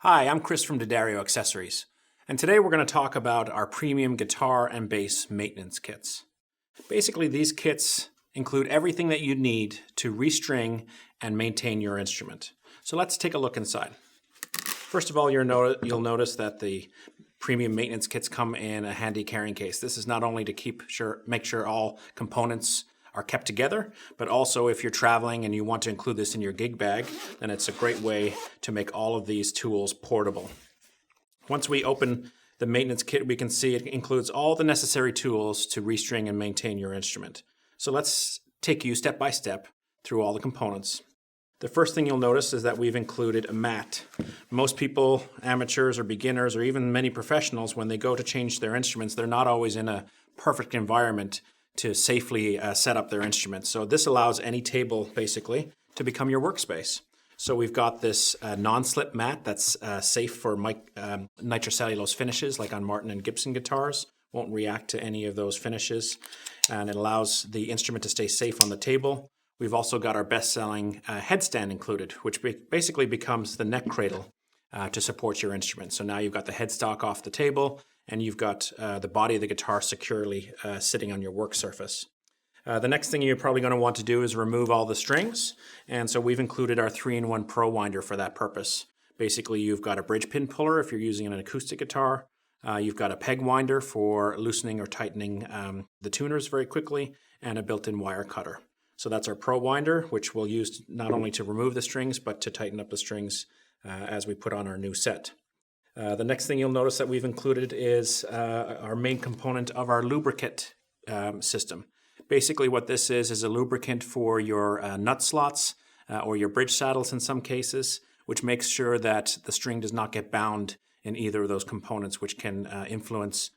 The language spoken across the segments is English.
Hi, I'm Chris from D'Addario Accessories, and today we're going to talk about our premium guitar and bass maintenance kits. Basically, these kits include everything that you need to restring and maintain your instrument. So let's take a look inside. First of all, you'll notice that the premium maintenance kits come in a handy carrying case. This is not only to make sure all components are kept together, but also if you're traveling and you want to include this in your gig bag, then it's a great way to make all of these tools portable. Once we open the maintenance kit, we can see it includes all the necessary tools to restring and maintain your instrument. So let's take you step by step through all the components. The first thing you'll notice is that we've included a mat. Most people, amateurs or beginners, or even many professionals, when they go to change their instruments, they're not always in a perfect environment to safely set up their instruments. So this allows any table, basically, to become your workspace. So we've got this non-slip mat that's safe for nitrocellulose finishes, like on Martin and Gibson guitars. Won't react to any of those finishes. And it allows the instrument to stay safe on the table. We've also got our best-selling headstand included, which basically becomes the neck cradle to support your instrument. So now you've got the headstock off the table, and you've got the body of the guitar securely sitting on your work surface. The next thing you're probably going to want to do is remove all the strings, and so we've included our 3-in-1 Pro Winder for that purpose. Basically, you've got a bridge pin puller if you're using an acoustic guitar. You've got a peg winder for loosening or tightening the tuners very quickly, and a built-in wire cutter. So that's our Pro Winder, which we'll use not only to remove the strings, but to tighten up the strings as we put on our new set. The next thing you'll notice that we've included is our main component of our Lubra-Kit system. Basically what this is a lubricant for your nut slots or your bridge saddles in some cases, which makes sure that the string does not get bound in either of those components, which can influence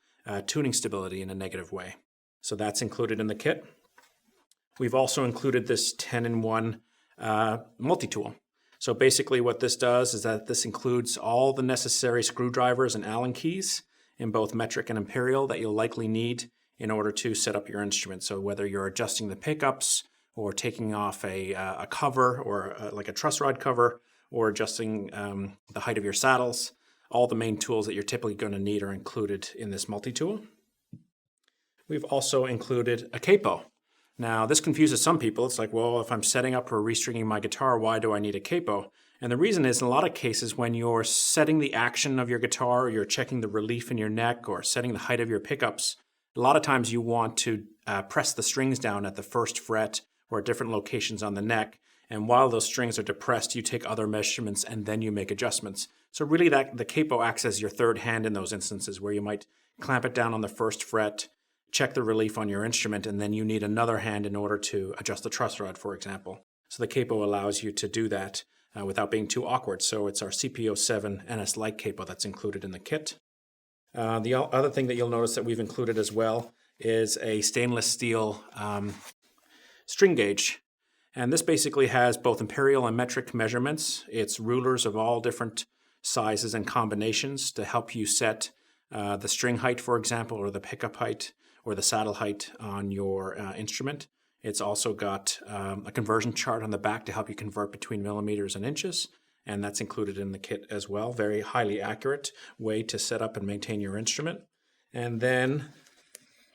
tuning stability in a negative way. So that's included in the kit. We've also included this 10-in-1 multi-tool. So basically what this does is that this includes all the necessary screwdrivers and Allen keys in both metric and imperial that you'll likely need in order to set up your instrument. So whether you're adjusting the pickups or taking off a cover or like a truss rod cover or adjusting the height of your saddles, all the main tools that you're typically going to need are included in this multi-tool. We've also included a capo. Now, this confuses some people. It's like, well, if I'm setting up or restringing my guitar, why do I need a capo? And the reason is, in a lot of cases, when you're setting the action of your guitar, or you're checking the relief in your neck, or setting the height of your pickups, a lot of times you want to press the strings down at the first fret or at different locations on the neck. And while those strings are depressed, you take other measurements and then you make adjustments. So really the capo acts as your third hand in those instances where you might clamp it down on the first fret, check the relief on your instrument, and then you need another hand in order to adjust the truss rod, for example. So the capo allows you to do that without being too awkward. So it's our CP07 NS-like capo that's included in the kit. The other thing that you'll notice that we've included as well is a stainless steel string gauge. And this basically has both imperial and metric measurements. It's rulers of all different sizes and combinations to help you set the string height, for example, or the pickup height, or the saddle height on your instrument. It's also got a conversion chart on the back to help you convert between millimeters and inches, and that's included in the kit as well. Very highly accurate way to set up and maintain your instrument. And then,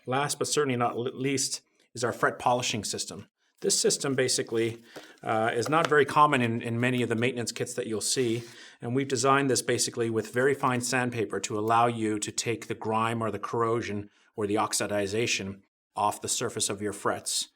last but certainly not least, is our fret polishing system. This system basically is not very common in many of the maintenance kits that you'll see, and we've designed this basically with very fine sandpaper to allow you to take the grime or the corrosion or the oxidization off the surface of your frets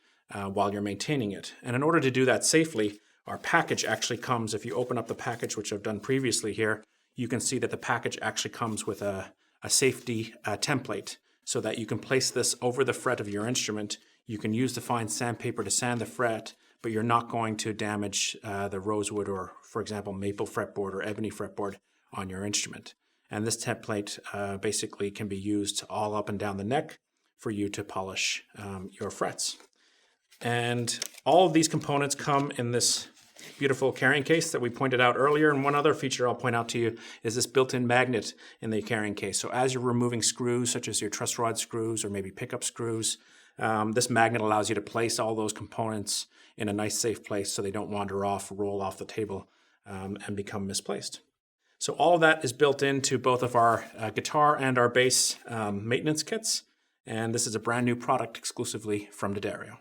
while you're maintaining it. And in order to do that safely, our package actually comes, if you open up the package, which I've done previously here, you can see that the package actually comes with a safety template so that you can place this over the fret of your instrument. You can use the fine sandpaper to sand the fret, but you're not going to damage the rosewood or, for example, maple fretboard or ebony fretboard on your instrument. And this template basically can be used all up and down the neck for you to polish your frets. And all of these components come in this beautiful carrying case that we pointed out earlier. And one other feature I'll point out to you is this built-in magnet in the carrying case. So as you're removing screws, such as your truss rod screws or maybe pickup screws, this magnet allows you to place all those components in a nice safe place so they don't wander off, roll off the table, and become misplaced. So all of that is built into both of our guitar and our bass maintenance kits. And this is a brand new product exclusively from D'Addario.